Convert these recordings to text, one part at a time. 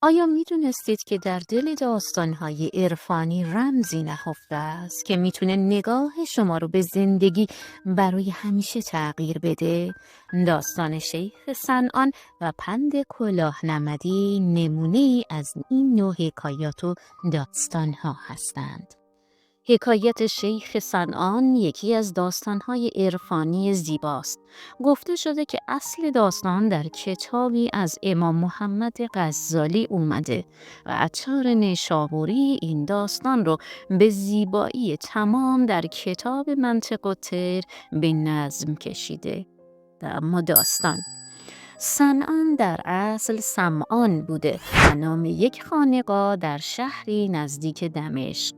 آیا می‌دونستید که در دل داستان‌های عرفانی رمزی نهفته است که میتونه نگاه شما رو به زندگی برای همیشه تغییر بده؟ داستان شیخ صنعان و پند کلاه نمدی نمونه‌ای از این نوع حکایات و داستان‌ها هستند. حکایت شیخ صنعان یکی از داستان‌های عرفانی زیباست. گفته شده که اصل داستان در کتابی از امام محمد غزالی اومده و عطار نیشابوری این داستان رو به زیبایی تمام در کتاب منطق الطیر به نظم کشیده. اما داستان صنعان در اصل سمعان بوده و نام یک خانقاه در شهری نزدیک دمشق.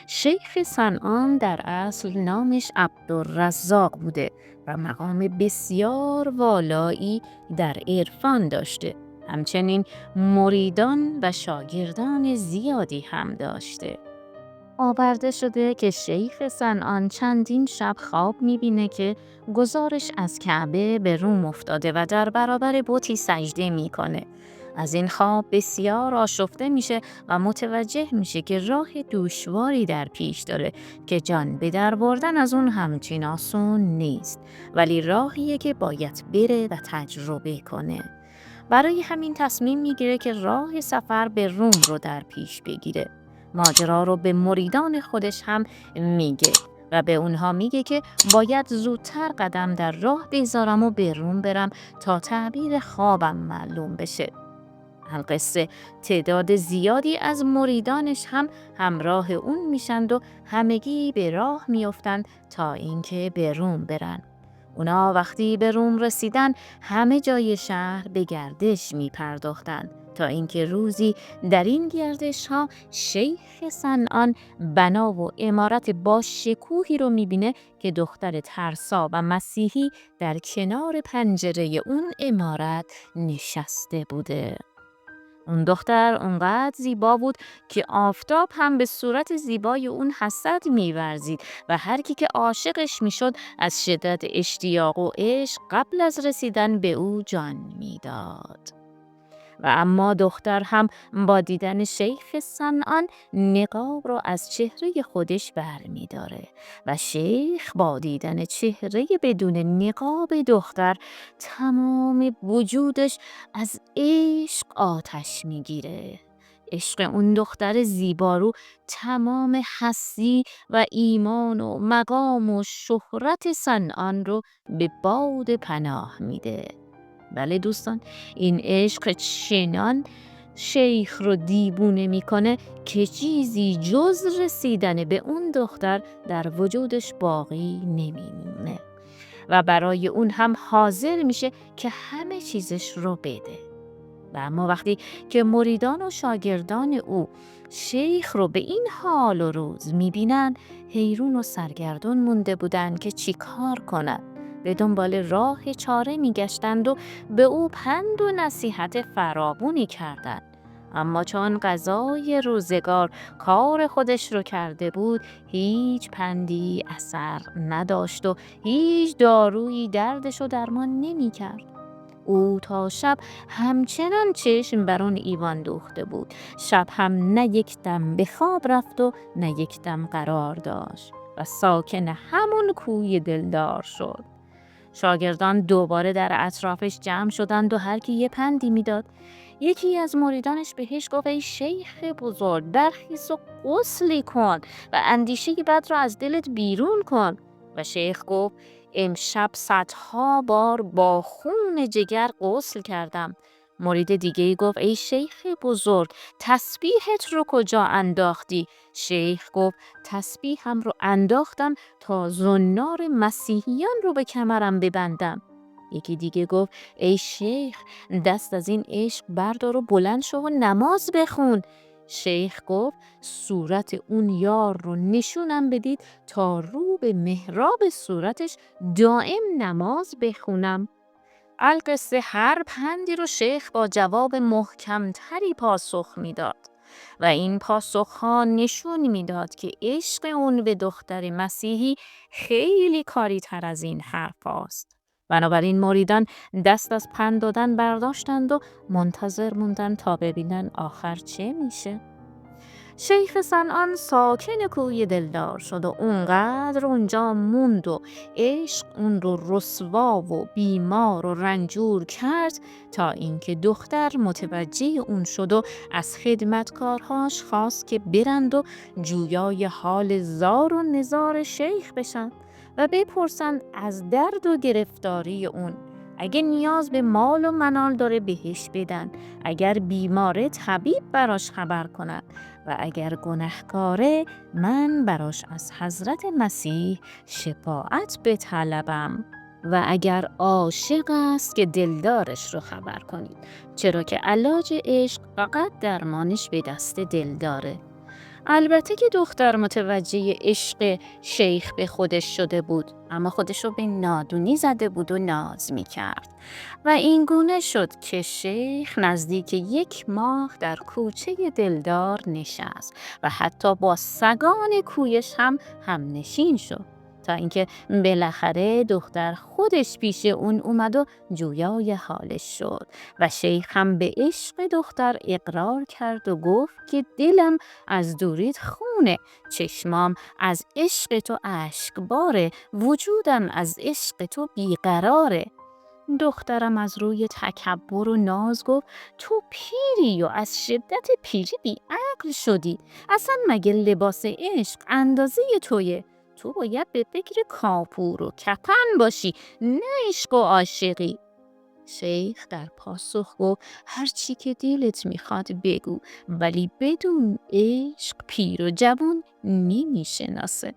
شیخ صنعان در اصل نامش عبدالرزاق بوده و مقام بسیار والایی در عرفان داشته. همچنین مریدان و شاگردان زیادی هم داشته. آورده شده که شیخ صنعان چندین شب خواب می‌بینه که گزارش از کعبه به روم افتاده و در برابر بتی سجده میکنه. از این خواب بسیار آشفته میشه و متوجه میشه که راه دشواری در پیش داره که جان به در بردن از اون همچین آسون نیست، ولی راهیه که باید بره و تجربه کنه. برای همین تصمیم میگیره که راه سفر به روم رو در پیش بگیره. ماجرا رو به مریدان خودش هم میگه و به اونها میگه که باید زودتر قدم در راه بذارم و به روم برم تا تعبیر خوابم معلوم بشه. القصه تعداد زیادی از مریدانش هم همراه اون میشند و همگی به راه میافتند تا اینکه به روم برن. اونا وقتی به روم رسیدن همه جای شهر به گردش می پرداختند تا اینکه روزی در این گردش ها شیخ صنعان بنا و عمارت با شکوهی رو می بینه که دختر ترسا و مسیحی در کنار پنجره اون عمارت نشسته بوده. اون دختر اونقدر زیبا بود که آفتاب هم به صورت زیبای اون حسد می‌ورزید و هر کی که عاشقش میشد از شدت اشتیاق و عشق قبل از رسیدن به او جان میداد. و اما دختر هم با دیدن شیخ صنعان نقاب را از چهره خودش بر می داره و شیخ با دیدن چهره بدون نقاب دختر تمام وجودش از عشق آتش می گیره. عشق اون دختر زیبارو تمام هستی و ایمان و مقام و شهرت صنعان رو به باد پناه میده. بله دوستان، این عشق چنان شیخ رو دیوونه میکنه که چیزی جز رسیدن به اون دختر در وجودش باقی نمیمونه و برای اون هم حاضر میشه که همه چیزش رو بده. و اما وقتی که مریدان و شاگردان او شیخ رو به این حال و روز میبینن، حیرون و سرگردون مونده بودن که چی کار کنند. به دنبال راه چاره میگشتند و به او پند و نصیحت فراوانی کردند. اما چون قضای روزگار کار خودش رو کرده بود، هیچ پندی اثر نداشت و هیچ دارویی دردش رو درمان نمی‌کرد. او تا شب همچنان چشم بر آن ایوان دوخته بود. شب هم نه یک دم به خواب رفت و نه یک دم قرار داشت و ساکن همون کوی دلدار شد. شاگردان دوباره در اطرافش جمع شدند و هر کی یه پندی میداد. یکی از مریدانش بهش گفت ای شیخ بزرگ، برخیز و غسلی کن و اندیشه بد را از دلت بیرون کن. و شیخ گفت امشب صدها بار با خون جگر غسل کردم. مرید دیگه گفت ای شیخ بزرگ، تسبیحت رو کجا انداختی؟ شیخ گفت تسبیحم رو انداختم تا زنار مسیحیان رو به کمرم ببندم. یکی دیگه گفت ای شیخ، دست از این عشق بردار و بلند شو و نماز بخون. شیخ گفت صورت اون یار رو نشونم بدید تا رو به محراب صورتش دائم نماز بخونم. القصه هر پندی رو شیخ با جواب محکمتری پاسخ میداد و این پاسخها نشون میداد که عشق اون به دختر مسیحی خیلی کاری تر از این حرف هاست. بنابراین مریدان دست از پند دادن برداشتند و منتظر موندن تا ببینن آخر چه میشه. شیخ صنعان ساکن کوی دلدار شد و اونقدر اونجا موند و عشق اون رو رسوا و بیمار و رنجور کرد تا اینکه دختر متوجه اون شد و از خدمتکارهاش خواست که برند و جویای حال زار و نزار شیخ بشن و بپرسند از درد و گرفتاری اون. اگه نیاز به مال و منال داره بهش بدن، اگر بیماره طبیب براش خبر کند و اگر گنهکاره من براش از حضرت مسیح شفاعت بطلبم و اگر عاشق است که دلدارش رو خبر کنید، چرا که علاج عشق فقط درمانش به دست دلداره. البته که دختر متوجه عشق شیخ به خودش شده بود، اما خودش رو به نادونی زده بود و ناز می کرد و این گونه شد که شیخ نزدیک 1 ماه در کوچه دلدار نشست و حتی با سگان کویش هم نشین شد تا اینکه بالاخره دختر خودش پیش اون اومد و جویای حالش شد و شیخ هم به عشق دختر اقرار کرد و گفت که دلم از دوریت خونه، چشمام از عشق تو اشکباره، وجودم از عشق تو بیقراره. دخترم از روی تکبر و ناز گفت تو پیری و از شدت پیری بی عقل شدی، اصلا مگه لباس عشق اندازه تویه؟ تو باید به فکر کاپور و کفن باشی، نه عشق و عاشقی. شیخ در پاسخ گفت هر چی که دلت میخواد بگو، ولی بدون عشق پیر و جوان نمیشناسه.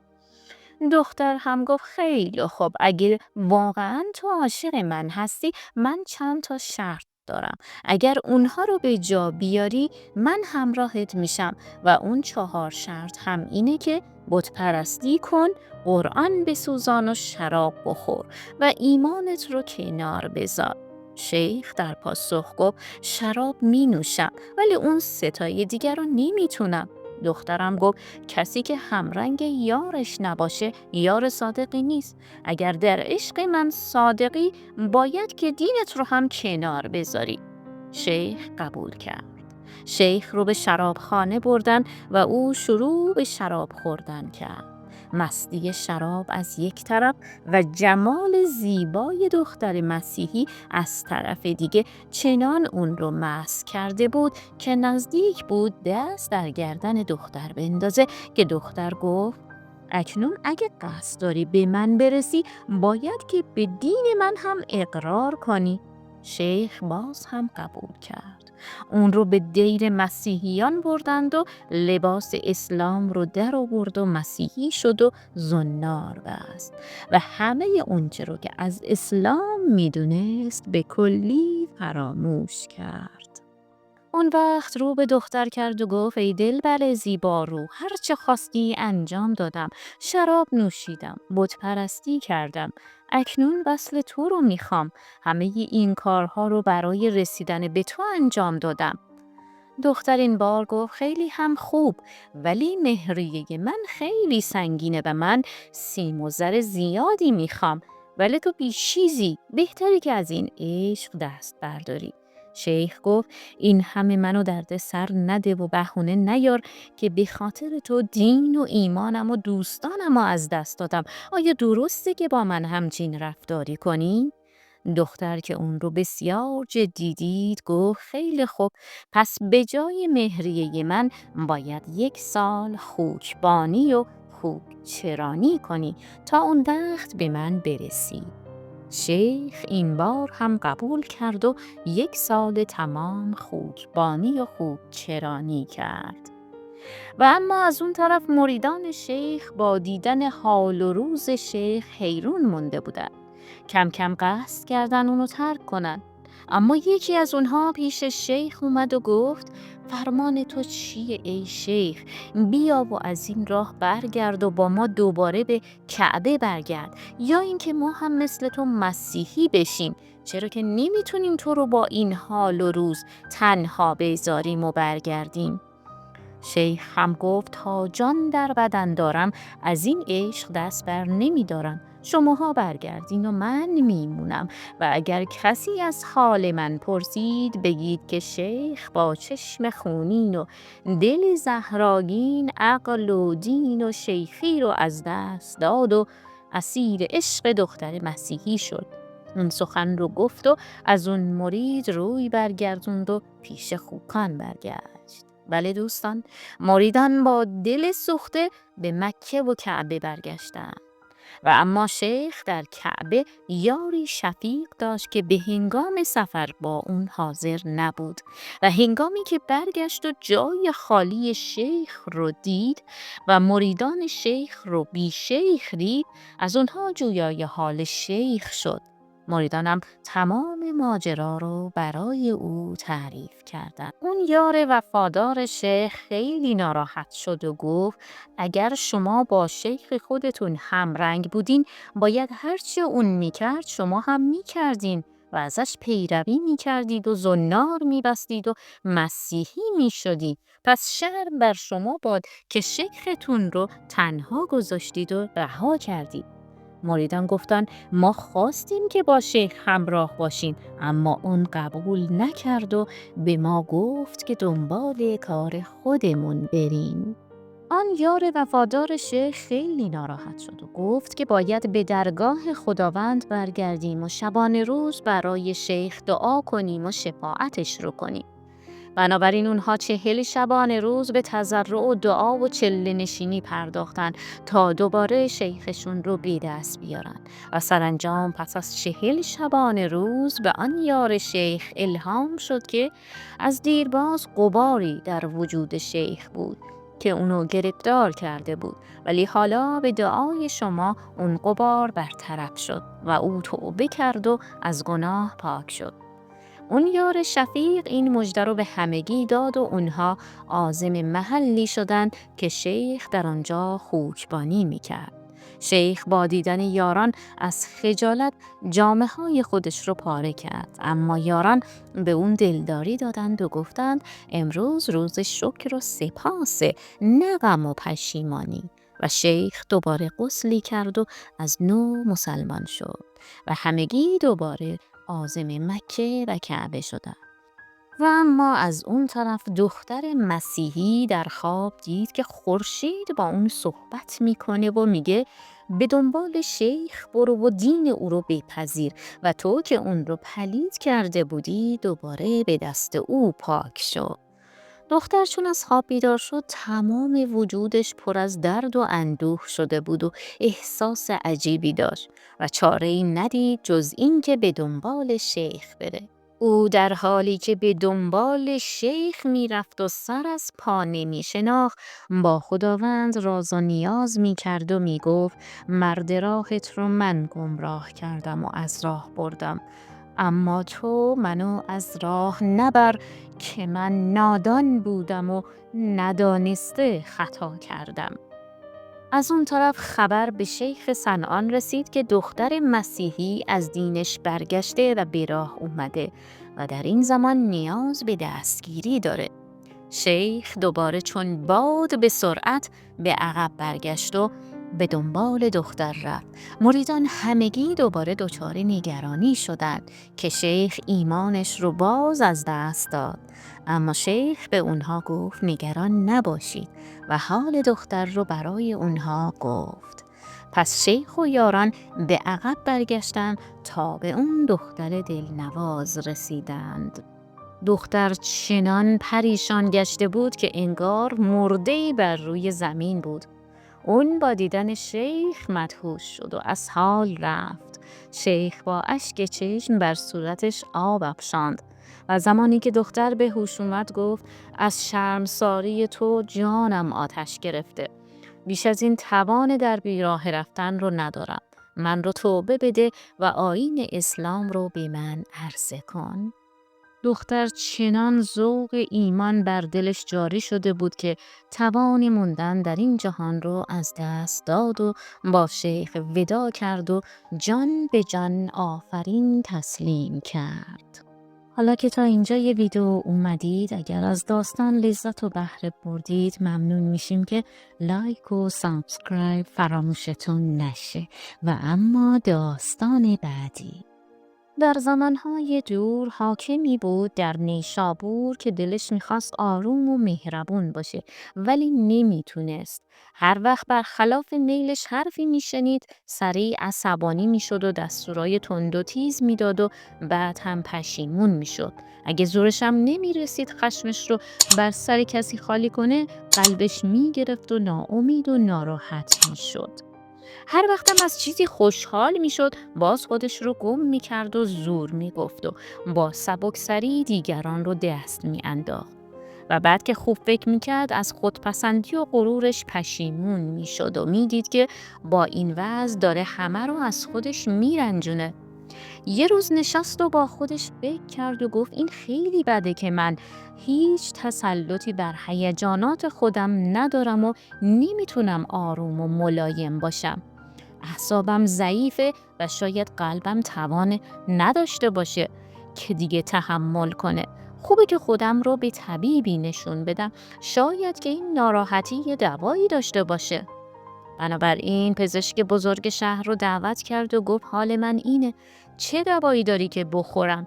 دختر هم گفت خیلی خوب، اگر واقعا تو عاشق من هستی، من چند تا شرط دارم. اگر اونها رو به جا بیاری من همراهت میشم و اون 4 شرط هم اینه که بت پرستی کن، قرآن بسوزان و شراب بخور و ایمانت رو کنار بذار. شیخ در پاسخ گفت شراب می نوشم، ولی اون 3 تای دیگر رو نمیتونم. دخترم گفت کسی که همرنگ یارش نباشه یار صادقی نیست. اگر در عشق من صادقی باید که دینت رو هم کنار بذاری. شیخ قبول کرد. شیخ رو به شرابخانه بردن و او شروع به شراب خوردن کرد. مستی شراب از یک طرف و جمال زیبای دختر مسیحی از طرف دیگه چنان اون رو مست کرده بود که نزدیک بود دست در گردن دختر بندازه که دختر گفت اکنون اگه قصد داری به من برسی باید که به دین من هم اقرار کنی. شیخ باز هم قبول کرد. اون رو به دیر مسیحیان بردند و لباس اسلام رو در آورد و مسیحی شد و زنار بست و همه اونچه رو که از اسلام میدونست به کلی فراموش کرد. اون وقت رو به دختر کرد و گفت ای دلبر زیبا رو، هر چه خواستی انجام دادم، شراب نوشیدم، بت پرستی کردم، اکنون وصل تو رو میخوام، همه این کارها رو برای رسیدن به تو انجام دادم. دختر این بار گفت خیلی هم خوب، ولی مهریه من خیلی سنگینه و من سیم و زر زیادی میخوام، ولی تو بیشیزی، بهتری که از این عشق دست برداری. شیخ گفت این همه منو درد سر نده و بهونه نیار که به خاطر تو دین و ایمانم و دوستانم از دست دادم. آیا درسته که با من همچین رفتاری کنی؟ دختر که اون رو بسیار جدی دید گفت خیلی خوب، پس به جای مهریه من باید 1 سال خوکبانی و خوکچرانی کنی تا اون وقت به من برسی. شیخ این بار هم قبول کرد و 1 سال تمام خوکبانی و خوکچرانی کرد. و اما از اون طرف مریدان شیخ با دیدن حال و روز شیخ حیرون مونده بودند. کم کم قصد کردن اونو ترک کنن. اما یکی از اونها پیش شیخ اومد و گفت فرمان تو چیه ای شیخ؟ بیا و از این راه برگرد و با ما دوباره به کعبه برگرد، یا اینکه ما هم مثل تو مسیحی بشیم، چرا که نمیتونیم تو رو با این حال و روز تنها بذاریم و برگردیم. شیخ هم گفت تا جان در بدن دارم از این عشق دست بر نمی دارم. شماها برگردین و من میمونم و اگر کسی از حال من پرسید بگید که شیخ با چشم خونین و دل زهراگین عقل و دین و شیخی رو از دست داد و اسیر عشق دختر مسیحی شد. اون سخن رو گفت و از اون مرید روی برگردوند و پیش خوکان برگشت. بله دوستان، مریدان با دل سوخته به مکه و کعبه برگشتند. و اما شیخ در کعبه یاری شفیق داشت که به هنگام سفر با اون حاضر نبود و هنگامی که برگشت و جای خالی شیخ رو دید و مریدان شیخ رو بی شیخ دید، از اونها جویای حال شیخ شد. مریدانم تمام ماجرا رو برای او تعریف کردند. اون یار وفادار شیخ خیلی ناراحت شد و گفت اگر شما با شیخ خودتون همرنگ بودین باید هرچه اون میکرد شما هم میکردین و ازش پیروی میکردید و زنار میبستید و مسیحی میشدید. پس شرم بر شما باد که شیختون رو تنها گذاشتید و رها کردید. مریدان گفتن ما خواستیم که با شیخ همراه باشیم اما اون قبول نکرد و به ما گفت که دنبال کار خودمون بریم. آن یار وفادار شیخ خیلی ناراحت شد و گفت که باید به درگاه خداوند برگردیم و شبانه روز برای شیخ دعا کنیم و شفاعتش رو کنیم. بنابراین اونها 40 شبانه روز به تضرع و دعا و چله نشینی پرداختن تا دوباره شیخشون رو به دست بیارن و سرانجام پس از 40 شبانه روز به آن یار شیخ الهام شد که از دیرباز غباری در وجود شیخ بود که اونو گرفتار کرده بود، ولی حالا به دعای شما اون غبار برطرف شد و او توبه کرد و از گناه پاک شد. اون یار شفیق این مژده رو به همگی داد و اونها عازم محلی شدند که شیخ در آنجا خوکبانی میکرد. شیخ با دیدن یاران از خجالت جامه‌های خودش رو پاره کرد، اما یاران به اون دلداری دادند و گفتند امروز روز شکر و سپاسه، نه غم و پشیمانی. و شیخ دوباره غسلی کرد و از نو مسلمان شد و همگی دوباره عازم مکه و کعبه شدند. و اما از اون طرف دختر مسیحی در خواب دید که خورشید با اون صحبت میکنه و میگه به دنبال شیخ برو و دین او رو بپذیر و تو که اون رو پلید کرده بودی دوباره به دست او پاک شو. دختر چون از خواب بیدار شد تمام وجودش پر از درد و اندوه شده بود و احساس عجیبی داشت و چاره‌ای ندید جز این که به دنبال شیخ بره. او در حالی که به دنبال شیخ میرفت و سر از پا نمی شناخت با خداوند راز و نیاز می کرد و می گفت مرد راهت رو من گمراه کردم و از راه بردم، اما تو منو از راه نبر که من نادان بودم و ندانسته خطا کردم. از اون طرف خبر به شیخ صنعان رسید که دختر مسیحی از دینش برگشته و به راه اومده و در این زمان نیاز به دستگیری داره. شیخ دوباره چون باد به سرعت به عقب برگشت و به دنبال دختر رفت. مریدان همگی دوباره دچار نگرانی شدند که شیخ ایمانش رو باز از دست داد، اما شیخ به اونها گفت نگران نباشید و حال دختر رو برای اونها گفت. پس شیخ و یاران به عقب برگشتند تا به اون دختر دلنواز رسیدند. دختر چنان پریشان گشته بود که انگار مرده‌ای بر روی زمین بود. اون با دیدن شیخ مدهوش شد و از حال رفت. شیخ با اشک چشم بر صورتش آب افشاند و زمانی که دختر به هوش اومد گفت از شرمساری تو جانم آتش گرفته. بیش از این توان در بیراه رفتن رو ندارم. من رو توبه بده و آیین اسلام رو به من عرضه کن. دختر چنان ذوق ایمان بر دلش جاری شده بود که توان موندن در این جهان رو از دست داد و با شیخ وداع کرد و جان به جان آفرین تسلیم کرد. حالا که تا اینجا یه ویدیو اومدید، اگر از داستان لذت و بهره بردید ممنون میشیم که لایک و سابسکرایب فراموشتون نشه. و اما داستان بعدی. در زمانهای دور حاکمی بود در نیشابور که دلش میخواست آروم و مهربون باشه ولی نمیتونست. هر وقت برخلاف میلش حرفی میشنید سریع عصبانی میشد و دستورای تند و تیز میداد و بعد هم پشیمون میشد. اگه زورش هم نمیرسید خشمش رو بر سر کسی خالی کنه قلبش میگرفت و ناامید و ناراحت میشد. هر وقتم از چیزی خوشحال میشد باز خودش رو گم میکرد و زور میگفت و با سبکسری دیگران رو دست میانداخت. و بعد که خوب فکر میکرد از خودپسندی و غرورش پشیمون میشد و میدید که با این وضع داره همه رو از خودش میرنجونه. یه روز نشست و با خودش فکر کرد و گفت این خیلی بده که من هیچ تسلطی بر هیجانات خودم ندارم و نمیتونم آروم و ملایم باشم. اعصابم ضعیفه و شاید قلبم توان نداشته باشه که دیگه تحمل کنه. خوبه که خودم رو به طبیبی نشون بدم، شاید که این ناراحتی یه دوایی داشته باشه. بنابراین پزشک بزرگ شهر رو دعوت کرد و گفت حال من اینه، چه دوایی داری که بخورم؟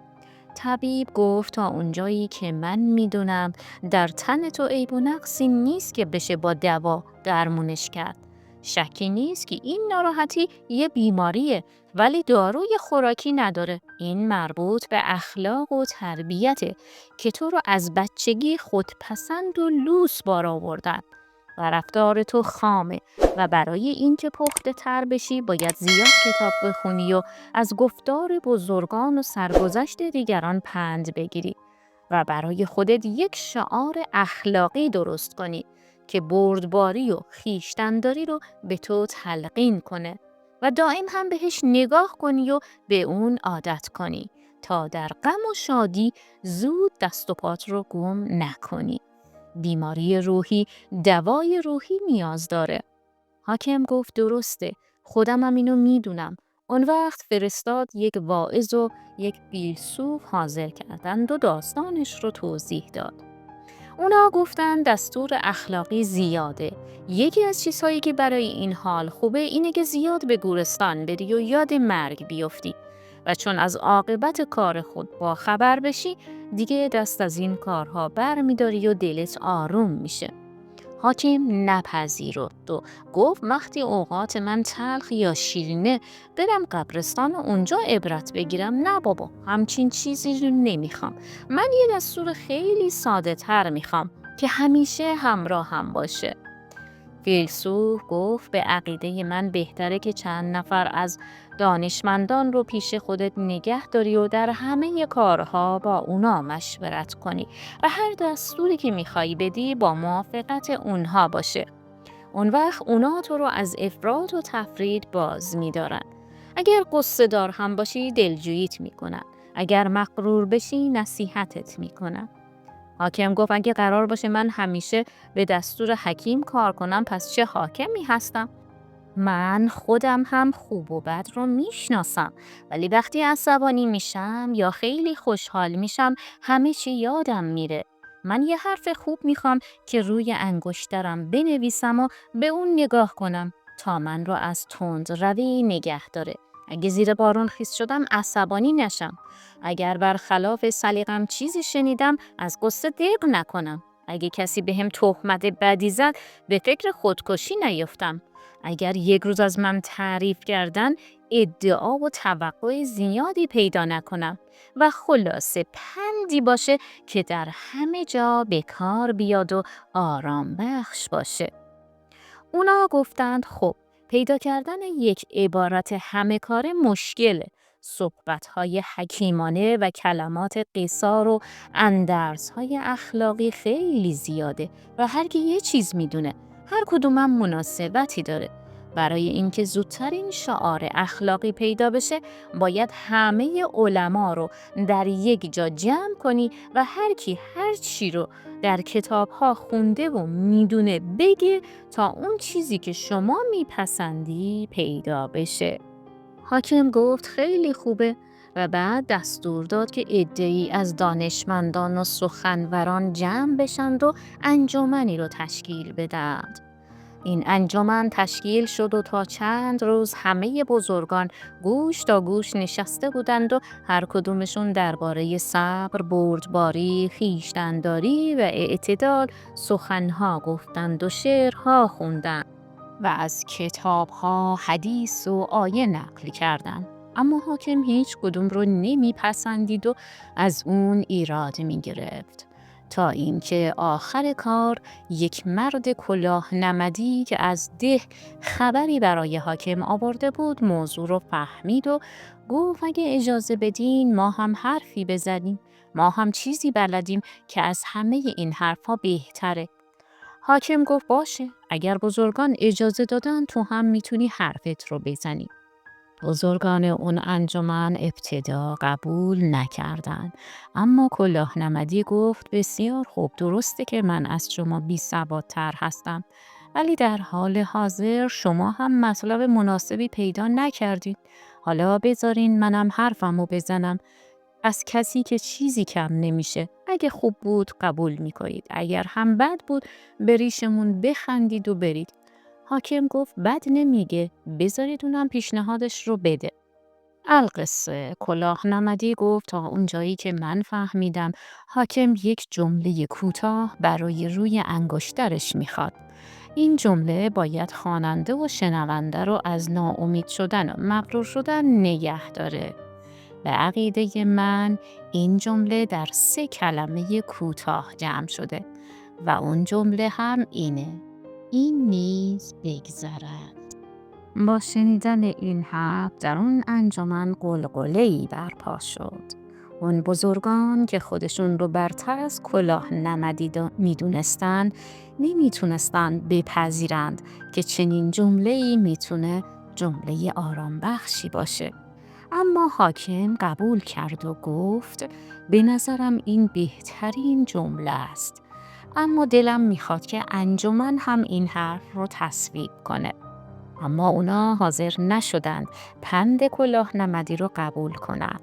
طبیب گفت تا اونجایی که من میدونم در تن تو عیب و نقصی نیست که بشه با دوا درمونش کرد. شکی نیست که این ناراحتی یه بیماریه ولی داروی خوراکی نداره. این مربوط به اخلاق و تربیته که تو رو از بچگی خودپسند و لوس بار آوردن و رفتار تو خامه و برای اینکه پخته تر بشی باید زیاد کتاب بخونی و از گفتار بزرگان و سرگذشت دیگران پند بگیری و برای خودت یک شعار اخلاقی درست کنی که بردباری و خویشتن‌داری رو به تو تلقین کنه و دائم هم بهش نگاه کنی و به اون عادت کنی تا در غم و شادی زود دست و پات رو گم نکنی. بیماری روحی دوای روحی نیاز داره. حاکم گفت درسته، خودم هم اینو میدونم. اون وقت فرستاد یک واعظ و یک فیلسوف حاضر کردند و داستانش رو توضیح داد. اونا گفتن دستور اخلاقی زیاده. یکی از چیزهایی که برای این حال خوبه اینه که زیاد به گورستان بری و یاد مرگ بیفتی و چون از عاقبت کار خود با خبر بشی دیگه دست از این کارها بر میداری و دلت آروم میشه. حاکم نپذیرفت و گفت وقتی اوقات من تلخ یا شیرینه برم قبرستان و اونجا عبرت بگیرم؟ نه بابا، همچین چیزی رو نمیخوام. من یه دستور خیلی ساده تر میخوام که همیشه همراه هم باشه. فیلسوف گفت به عقیده من بهتره که چند نفر از دانشمندان رو پیش خودت نگه داری و در همه کارها با اونا مشورت کنی و هر دستوری که میخوای بدی با موافقت اونها باشه. اون وقت اونا تو رو از افراط و تفرید باز میدارن. اگر قصه دار هم باشی دلجوییت میکنن. اگر مغرور بشی نصیحتت میکنن. حاکم گفت اگه قرار باشه من همیشه به دستور حکیم کار کنم پس چه حاکمی هستم؟ من خودم هم خوب و بد رو میشناسم ولی وقتی عصبانی میشم یا خیلی خوشحال میشم همه چی یادم میره. من یه حرف خوب میخوام که روی انگشترم بنویسم و به اون نگاه کنم تا من رو از تند روی نگه داره. اگه زیر بارون خیس شدم عصبانی نشم. اگر برخلاف سلیقم چیزی شنیدم از قصه دق نکنم. اگه کسی بهم تهمت بدی زد به فکر خودکشی نیفتم. اگر یک روز از من تعریف کردن ادعا و توقع زیادی پیدا نکنم و خلاصه پندی باشه که در همه جا به کار بیاد و آرام بخش باشه. اونا گفتند خب پیدا کردن یک عبارت همه کار مشکله. صحبت‌های حکیمانه و کلمات قصار و اندرزهای اخلاقی خیلی زیاده و هر کی یه چیز میدونه. هر کدومم مناسبتی داره. برای اینکه زودتر این شعار اخلاقی پیدا بشه باید همه علما رو در یک جا جمع کنی و هر کی هر چی رو در کتاب‌ها خونده و میدونه بگه تا اون چیزی که شما میپسندی پیدا بشه. حاکم گفت خیلی خوبه و بعد دستور داد که عده‌ای از دانشمندان و سخنوران جمع بشند و انجمنی رو تشکیل بدهند. این انجمن تشکیل شد و تا چند روز همه بزرگان گوش تا گوش نشسته بودند و هر کدومشون درباره صبر، بردباری، خویشتن‌داری و اعتدال سخنها گفتند و شعرها خوندند و از کتابها حدیث و آیه نقل کردند. اما حاکم هیچ کدوم رو نمیپسندید و از اون ایراد میگرفت، تا اینکه آخر کار یک مرد کلاه نمدی که از ده خبری برای حاکم آورده بود موضوع رو فهمید و گفت اگه اجازه بدین ما هم حرفی بزنیم، ما هم چیزی بلدیم که از همه این حرفا بهتره. حاکم گفت باشه، اگر بزرگان اجازه دادن تو هم میتونی حرفت رو بزنی. بزرگان اون انجمن ابتدا قبول نکردند، اما کلاه نمدی گفت بسیار خوب، درسته که من از شما بی سوادتر هستم، ولی در حال حاضر شما هم مطلب مناسبی پیدا نکردید. حالا بذارین منم حرفمو بزنم. از کسی که چیزی کم نمیشه. اگه خوب بود قبول میکنید، اگر هم بد بود بریشمون بخندید و برید. حاکم گفت بد نمیگه، بذارید اونم پیشنهادش رو بده. القصه کلاه نمدی گفت تا اونجایی که من فهمیدم حاکم یک جمله کوتاه برای روی انگشترش میخواد. این جمله باید خواننده و شنونده رو از ناامید شدن و مغرور شدن نگه داره. به عقیده من این جمله در 3 کلمه کوتاه جمع شده و اون جمله هم اینه: این نیز بگذرد. با شنیدن این حرف در اون انجمن غلغله‌ای برپا شد. اون بزرگان که خودشون رو برتر از کلاه نمدی میدونستن نمیتونستن بپذیرند که چنین جمله‌ای میتونه جمله آرام بخشی باشه. اما حاکم قبول کرد و گفت به نظرم این بهترین جمله است، اما دلم میخواد که انجمن هم این حرف رو تصویب کنه. اما اونا حاضر نشدند پند کلاه نمدی رو قبول کنند.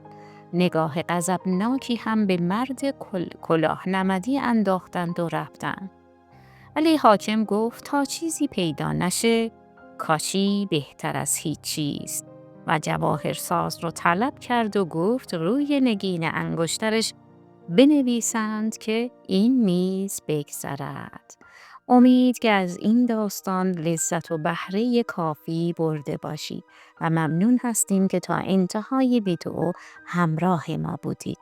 نگاه غضبناکی هم به مرد کلاه نمدی انداختند و رفتند. ولی حاکم گفت تا چیزی پیدا نشه کاشی بهتر از هیچ چیز و جواهرساز رو طلب کرد و گفت روی نگین انگشترش بنویسند که این نیز بگذرد. امید که از این داستان لذت و بهره کافی برده باشید و ممنون هستیم که تا انتهای ویدیو همراه ما بودید.